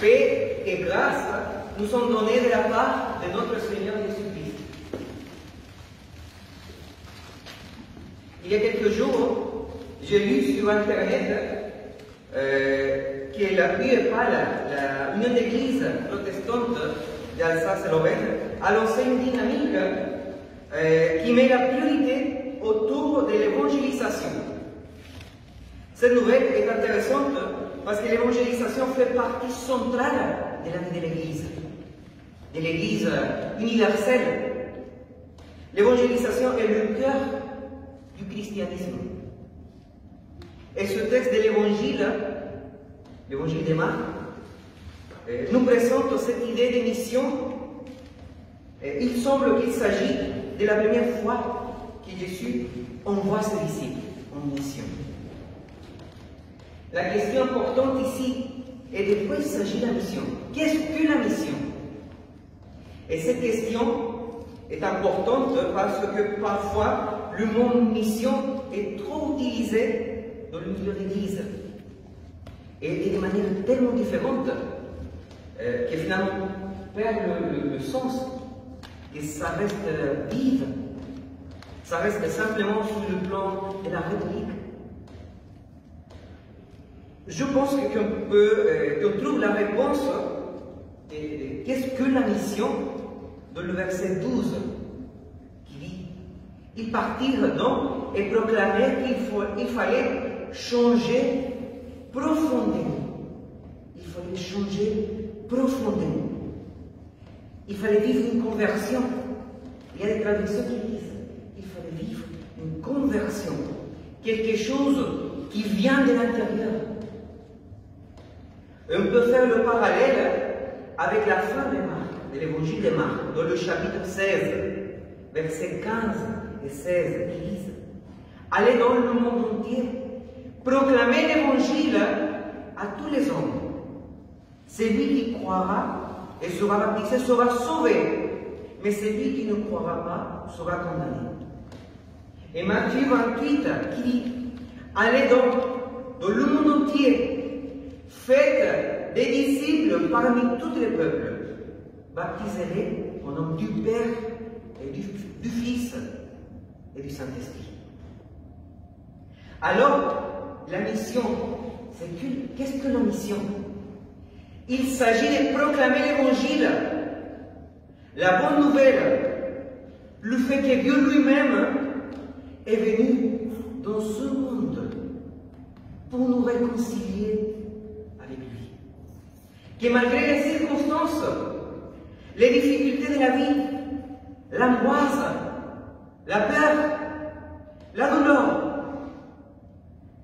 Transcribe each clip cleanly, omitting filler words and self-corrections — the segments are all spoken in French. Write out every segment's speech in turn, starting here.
paix et grâce nous sont donnés de la part de notre Seigneur Jésus-Christ. Il y a quelques jours, j'ai lu sur Internet que l'appui et pas l'Union d'Église protestante d'Alsace-Lorraine a lancé une dynamique qui met la priorité autour de l'évangélisation. Cette nouvelle est intéressante parce que l'évangélisation fait partie centrale de la vie de l'Église universelle. L'évangélisation est le cœur du christianisme. Et ce texte de l'évangile de Marc, nous présente cette idée de mission. Il semble qu'il s'agit de la première fois que Jésus envoie ses disciples en mission. La question importante ici est de quoi il s'agit la mission. Qu'est-ce que la mission? Et cette question est importante parce que parfois le mot mission est trop utilisé dans le milieu d'église et de manière tellement différente que finalement perd le sens, et ça reste vide, ça reste simplement sur le plan de la rhétorique. Je pense qu'on trouve la réponse de qu'est-ce que la mission dans le verset 12 qui dit « Ils partirent donc et proclamèrent qu'il fallait changer profondément. Il fallait changer profondément. Il fallait vivre une conversion. » Il y a des traductions qui disent qu'il fallait vivre une conversion, quelque chose qui vient de l'intérieur. On peut faire le parallèle avec la fin de l'évangile de Marc, dans le chapitre 16, versets 15 et 16, qui disent « Allez dans le monde entier, proclamez l'évangile à tous les hommes. Celui qui croira et sera baptisé sera sauvé, mais celui qui ne croira pas sera condamné. » Et Matthieu 28 qui dit « Allez donc dans le monde entier, faites des disciples parmi tous les peuples, baptisez-les au nom du Père et du Fils et du Saint-Esprit. » Alors, la mission, qu'est-ce que la mission? Il s'agit de proclamer l'évangile, la bonne nouvelle, le fait que Dieu lui-même est venu dans ce monde pour nous réconcilier avec lui. Que malgré les circonstances, les difficultés de la vie, l'angoisse, la peur, la douleur,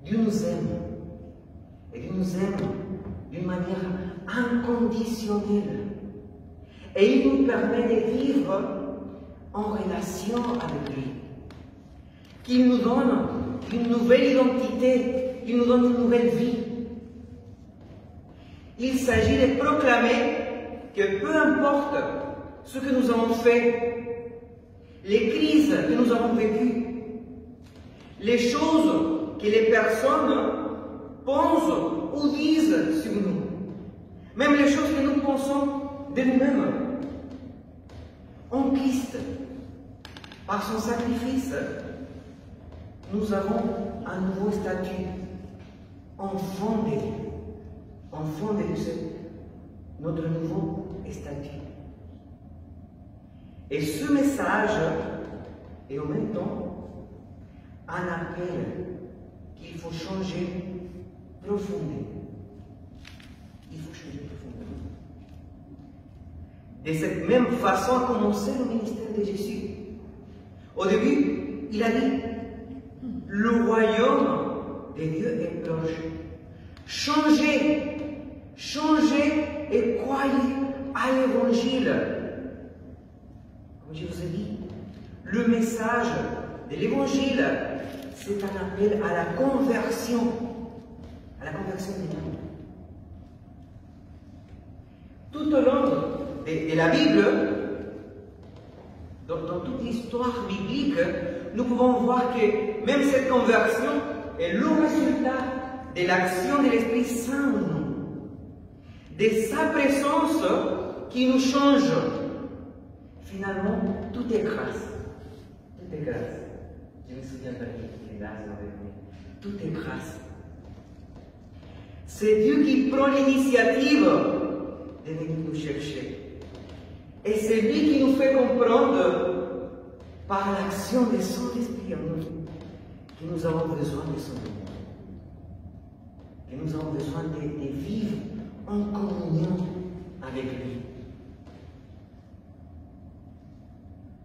Dieu nous aime. Et Dieu nous aime d'une manière inconditionnelle. Et il nous permet de vivre en relation avec lui. Qu'il nous donne une nouvelle identité, il nous donne une nouvelle vie. Il s'agit de proclamer que peu importe ce que nous avons fait, les crises que nous avons vécues, les choses que les personnes pensent ou disent sur nous, même les choses que nous pensons de nous-mêmes, en Christ, par son sacrifice, nous avons un nouveau statut, enfant de Dieu, enfant de Dieu, notre nouveau statut. Et ce message est en même temps un appel qu'il faut changer profondément. Il faut changer profondément. De cette même façon a commencé le ministère de Jésus. Au début, il a dit « Le royaume de Dieu est proche. Changez, changez et croyez à l'évangile. » Comme je vous ai dit, le message de l'évangile, c'est un appel à la conversion des âmes. Tout au long de la Bible, dans toute l'histoire biblique, nous pouvons voir que même cette conversion est le résultat de l'action de l'Esprit Saint en nous. de sa présence qui nous change. Finalement, tout est grâce. Tout est grâce. Je me souviens de grâce avec moi. Tout est grâce. C'est Dieu qui prend l'initiative de venir nous chercher. Et c'est lui qui nous fait comprendre, par l'action de son esprit en nous, que nous avons besoin de son amour. Que nous avons besoin de vivre en communion avec lui.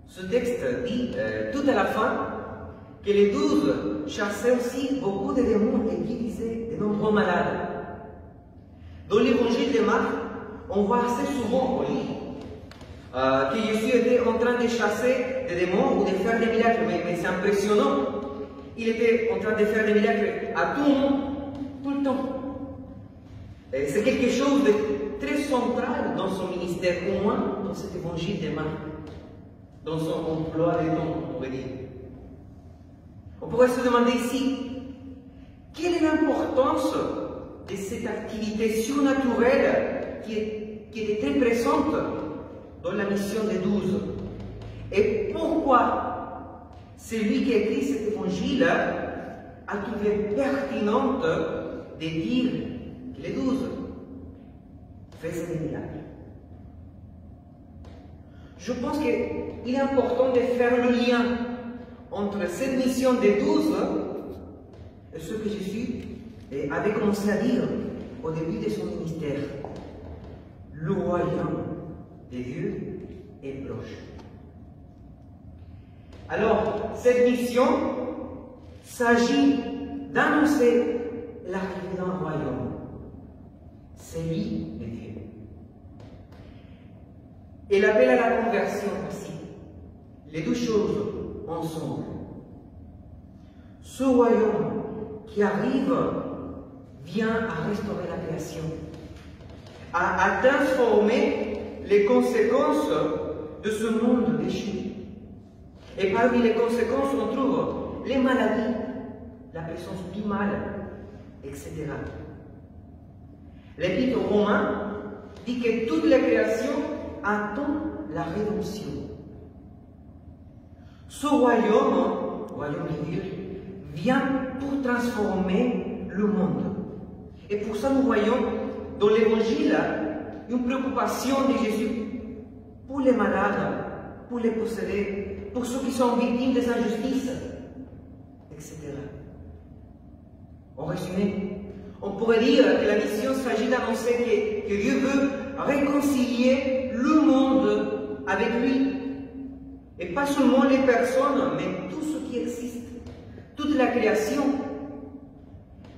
Ce texte dit tout à la fin que les 12 chassaient aussi beaucoup de démons et guérissaient de nombreux malades. Dans l'évangile de Marc, on voit assez souvent au livre que Jésus était en train de chasser des démons ou de faire des miracles, mais c'est impressionnant. Il était en train de faire des miracles à tout le monde, tout le temps. C'est quelque chose de très central dans son ministère, au moins dans cet évangile de Marc, dans son emploi des temps, on pourrait dire. On pourrait se demander ici, quelle est l'importance de cette activité surnaturelle qui était très présente dans la mission des 12? Et pourquoi celui qui a écrit cet évangile a trouvé pertinente de dire que les 12 faisaient des miracles? Je pense qu'il est important de faire le lien entre cette mission des 12 et ce que Jésus avait commencé à dire au début de son ministère. Le royaume de Dieu est proche. Alors, cette mission s'agit d'annoncer l'arrivée d'un royaume, celui de Dieu. Et l'appel à la conversion aussi. Les deux choses ensemble. Ce royaume qui arrive vient à restaurer la création, à transformer les conséquences de ce monde déchu. Et parmi les conséquences, on trouve les maladies, la présence du mal, etc. L'Épître aux Romains dit que toute la création attend la rédemption. Ce royaume de Dieu, vient pour transformer le monde. Et pour ça, nous voyons dans l'Évangile une préoccupation de Jésus pour les malades, pour les possédés, pour ceux qui sont victimes des injustices, etc. En résumé, on pourrait dire que la mission s'agit d'annoncer que Dieu veut réconcilier le monde avec lui. Et pas seulement les personnes, mais tout ce qui existe, toute la création.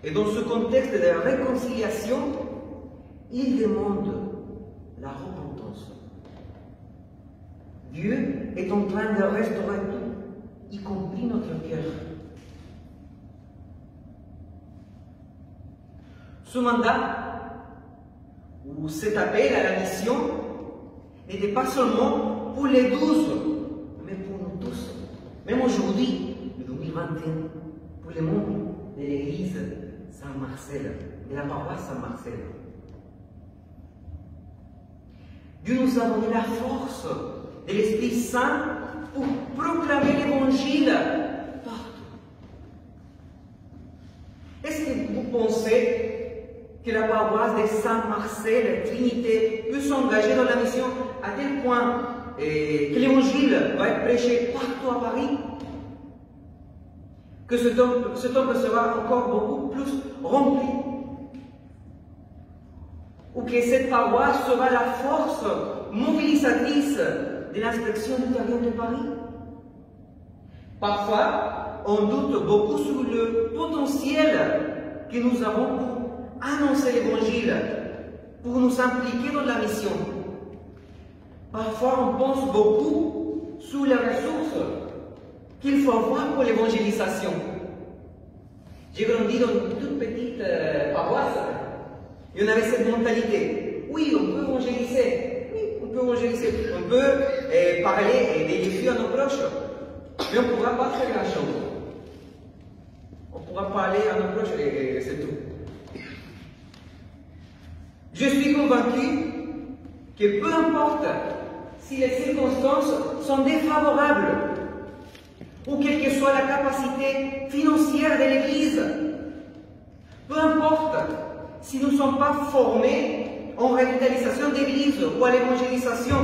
Et dans ce contexte de réconciliation, il demande la repentance. Dieu est en train de restaurer tout, y compris notre cœur. Ce mandat, ou cet appel à la mission, n'était pas seulement pour les 12, mais pour nous tous. Même aujourd'hui, en 2021, pour les membres de l'église Saint-Marcel, de la paroisse Saint-Marcel. Dieu nous a donné la force de l'Esprit Saint pour proclamer l'Évangile partout. Est-ce que vous pensez que la paroisse de Saint-Marcel, Trinité, peut s'engager dans la mission à tel point que l'Évangile va être prêché partout à Paris? Que ce temple sera encore beaucoup plus rempli? Ou que cette paroisse sera la force mobilisatrice de l'inspection intérieure de Paris? Parfois, on doute beaucoup sur le potentiel que nous avons pour annoncer l'Évangile, pour nous impliquer dans la mission. Parfois, on pense beaucoup sur les ressources qu'il faut avoir pour l'évangélisation. J'ai grandi dans une toute petite paroisse et on avait cette mentalité. Oui, on peut évangéliser. Oui, on peut évangéliser. On peut parler des Jésus à nos proches. Mais on ne pourra pas faire grand-chose. On pourra parler à nos proches et c'est tout. Je suis convaincu que peu importe si les circonstances sont défavorables ou quelle que soit la capacité financière de l'Église, peu importe si nous ne sommes pas formés en revitalisation d'Église ou à l'évangélisation,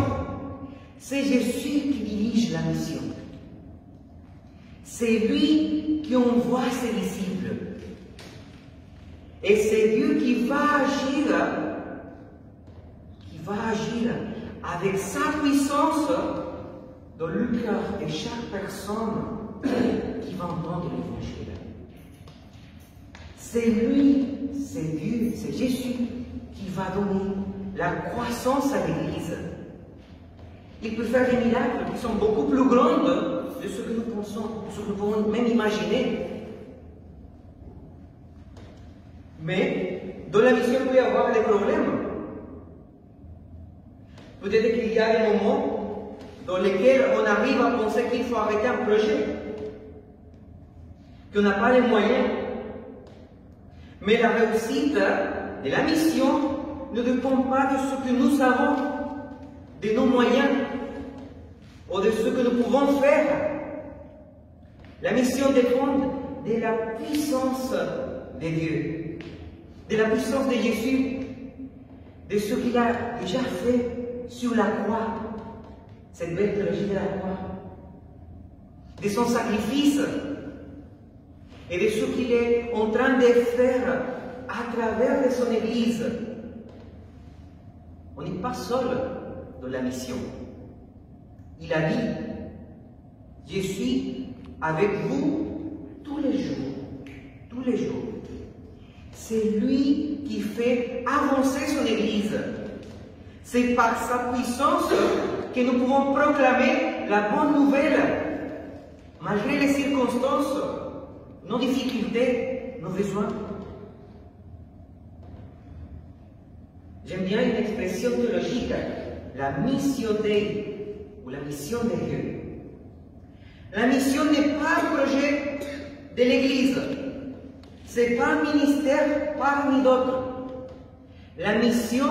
c'est Jésus qui dirige la mission. C'est lui qui envoie ses disciples. Et c'est Dieu qui va agir avec sa puissance dans le cœur de chaque personne qui va entendre l'Évangile. C'est lui, c'est Dieu, c'est Jésus qui va donner la croissance à l'Église. Il peut faire des miracles qui sont beaucoup plus grands de ce que nous pensons, de ce que nous pouvons même imaginer. Mais dans la mission, il peut y avoir des problèmes. Peut-être qu'il y a des moments dans lesquels on arrive à penser qu'il faut arrêter un projet, qu'on n'a pas les moyens. Mais la réussite de la mission ne dépend pas de ce que nous avons, de nos moyens, ou de ce que nous pouvons faire. La mission dépend de la puissance de Dieu, de la puissance de Jésus, de ce qu'il a déjà fait sur la croix, cette belle théologie de la croix, de son sacrifice et de ce qu'il est en train de faire à travers de son Église. On n'est pas seul dans la mission. Il a dit, je suis avec vous tous les jours, tous les jours. C'est lui qui fait avancer son Église. C'est par sa puissance que nous pouvons proclamer la bonne nouvelle, malgré les circonstances, nos difficultés, nos besoins. J'aime bien une expression théologique, la mission Dei, ou la mission de Dieu. La mission n'est pas un projet de l'Église, c'est pas un ministère parmi d'autres. La mission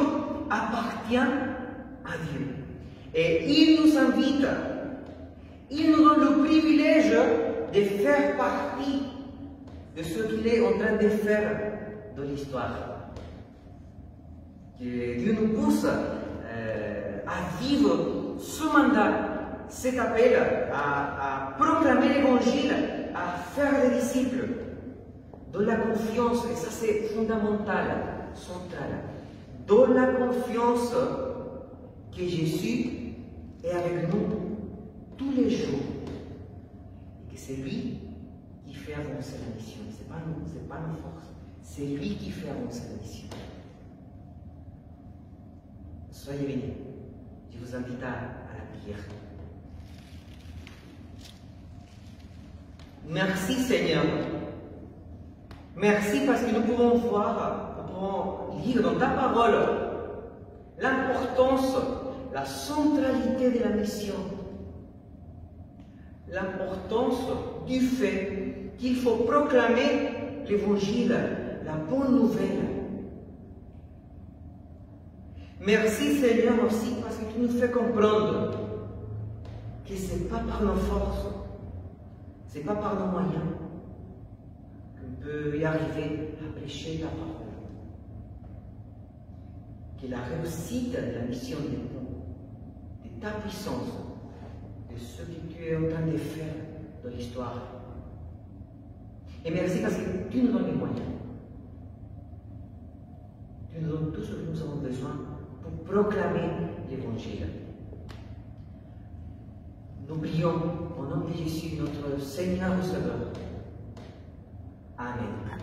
appartient à Dieu. Et il nous invite, il nous donne le privilège de faire partie de ce qu'il est en train de faire dans l'histoire. Que Dieu nous pousse à vivre ce mandat, cet appel à proclamer l'Évangile, à faire des disciples, dans la confiance, et ça c'est fondamental, central, dans la confiance que Jésus est avec nous tous les jours, et que c'est lui qui fait avancer la mission. Ce n'est pas nous, ce n'est pas nos forces, c'est lui qui fait avancer la mission. Soyez bénis. Je vous invite à la prière. Merci Seigneur. Merci parce que nous pouvons voir, nous pouvons lire dans ta parole l'importance, la centralité de la mission, l'importance du fait qu'il faut proclamer l'Évangile, la bonne nouvelle. Merci Seigneur aussi parce que tu nous fais comprendre que ce n'est pas par nos forces, ce n'est pas par nos moyens qu'on peut y arriver à prêcher ta parole. Que la réussite de la mission dépend de ta puissance, de ce que tu es en train de faire dans l'histoire. Et merci parce que tu nous donnes les moyens. Tu nous donnes tout ce que nous avons besoin pour proclamer l'Évangile. Nous prions au nom de Jésus, notre Seigneur et Sauveur. Amen.